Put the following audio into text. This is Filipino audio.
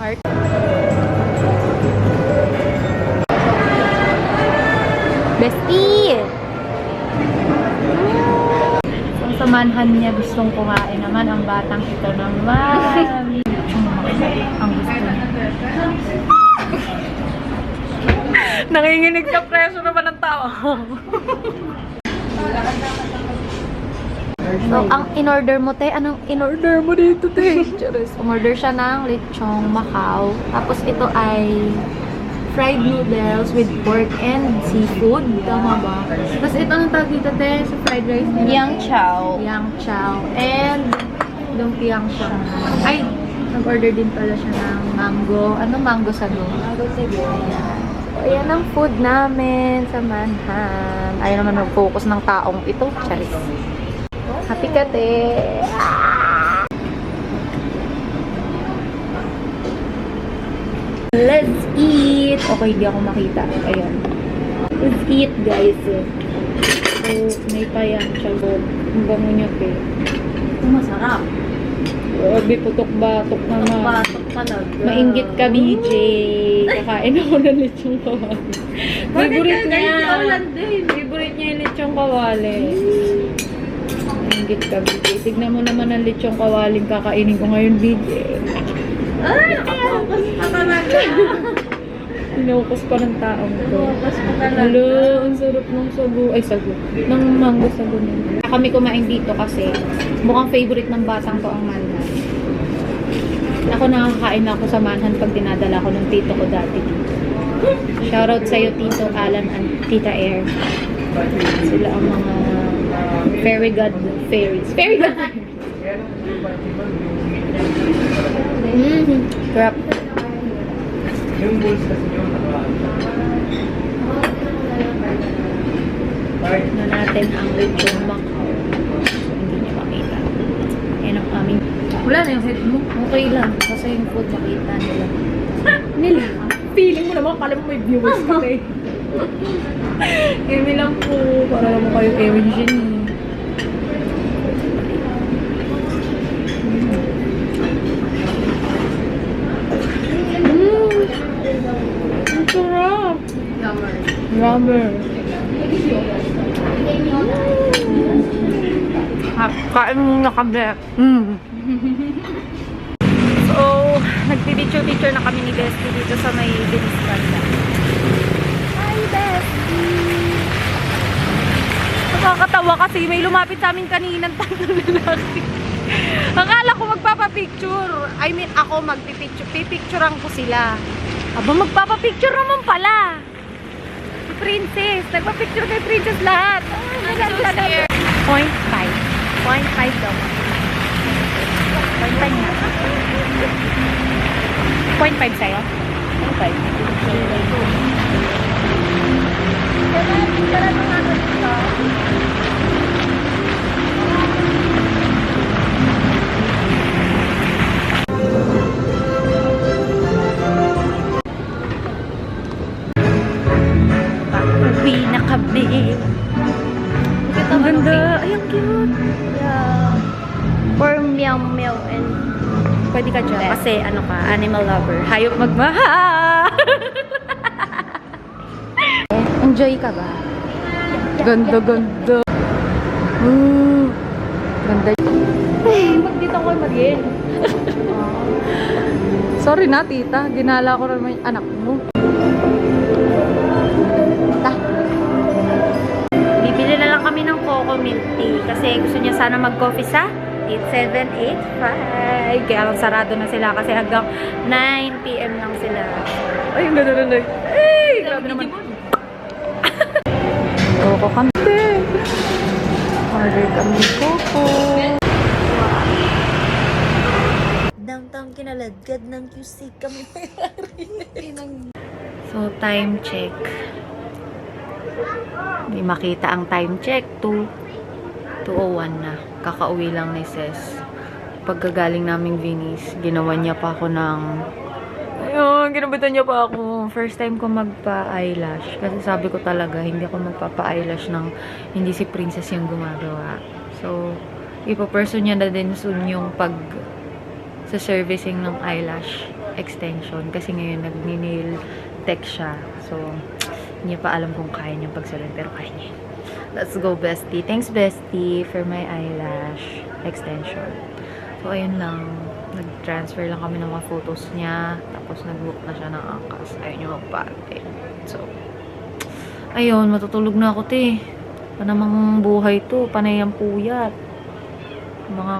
heart. Bestie! Ang samanhan niya gustong kumain naman ang batang ito naman. Ang gusto niya. Nanginginig sa preso naman ng tao. So, ang in-order mo, te? Anong in-order mo dito, te? Umorder siya ng lechong Macau. Tapos ito ay fried noodles with pork and seafood. Tama ba? Tapos ito ang tawag dito, te, sa fried rice nila. Yang chow. Yang chow. And lumpiang shanghai. Ay, nag-order din pala siya ng mango. Anong mango sago? Mango sago. Ayan. So, ayan ang food namin sa Manhan. Ayaw naman mag-focus ng taong ito. Charis. Happy ka, te. Let's eat! Okay, hindi ako makita. Ayan. Let's eat, guys. So, may payang siya. Ang bango niya, te. Ito masarap. Grabe, putok-batok naman. Batok talaga. Mainggit ka, BJ. Kakain ako ng lechong kawali. Favorite niya. Favorite niya yung lechong kawali. Mainggit ka, BJ. Tignan mo naman ang lechong kawaling kakainin ko ngayon, BJ. Ay, nakapokus pa talaga. Pinukus pa ng taong to. Pinukus pa talaga. Hello, ang sarap ng sago. Ay, sago. Ng mango sago nila. Kami kumain dito kasi mukhang favorite ng batang to ang manhan. Ako nakakain na ako sa manhan pag dinadala ko ng tito ko dati dito. Shoutout sa'yo, Tito Alan and Tita Air. Sila ang mga fairy god fairies. Fairy god crap. Yung balls kasi yung Na natin ang lechong Macau. Hindi niya makita. Yan ang aming... Wala na yung head mo. Okay lang. Kasi yung food makita nila. Feeling mo naman, kala mo may viewers ka eh. Emi lang po. Para naman kayo Emi Jenny. Ang sarap. Rubber. Kain muna kami. So, nagpipicture-picture na kami ni Bestie dito sa may Venice Banda. Hi, Bestie! Nakakatawa kasi may lumapit sa amin kaninang tatlong lalaki. Akala ko magpapapicture. I mean, ako magpipicture. Pipicturean ko sila. Aba, magpapapicture naman pala. Si Princess. Nagpapicture kay Princess lahat. Maganda naman. 0.5. 0.5 daw. 0.5 nga. 0.5 sa'yo? 0.5. Uwi na kami. Ang ganda. Ay, ang cute. Yeah. For meow meow and Pwede ka dyan. Hindi. Kasi ano ka, animal lover. Hayop magmahal. Enjoy ka ba? Ganda, ganda. Ganda. Pag dito ko mag-in. Sorry na, tita. Ginala ko naman yung anak mo. Tita. Bibili na lang kami ng coco milk tea. Kasi gusto niya sana mag-coffee sa 8785. Kaya lang sarado na sila kasi hanggang 9 PM lang sila. Ay, ang ganda. Ay, grabe naman. Coco kami. Order kami coco. downtown kinaladkad ng QC kami. So, time check. Hindi makita ang time check. 2:01 na. Kakauwi lang ni Ses. Pagkagaling naming Venice, ginawa niya pa ako ng... Ayun, ginabitan niya pa ako. First time ko magpa-eyelash. Kasi sabi ko talaga, hindi ako magpapa-eyelash ng hindi si Princess yung gumagawa. So, ipo-person niya na din soon yung sa servicing ng eyelash. extension. Kasi ngayon, nag-nail tech siya. So, hindi pa alam kung kaya niyang pagsalin. Pero kaya niya. Let's go, bestie. Thanks, bestie, for my eyelash extension. So, ayun lang. Nag-transfer lang kami ng mga photos niya. Tapos, nag-book na siya ng angkas. Ayun yung magpate. So, ayun. Matutulog na ako, te. Panamang buhay to. Panay ang puyat. Mga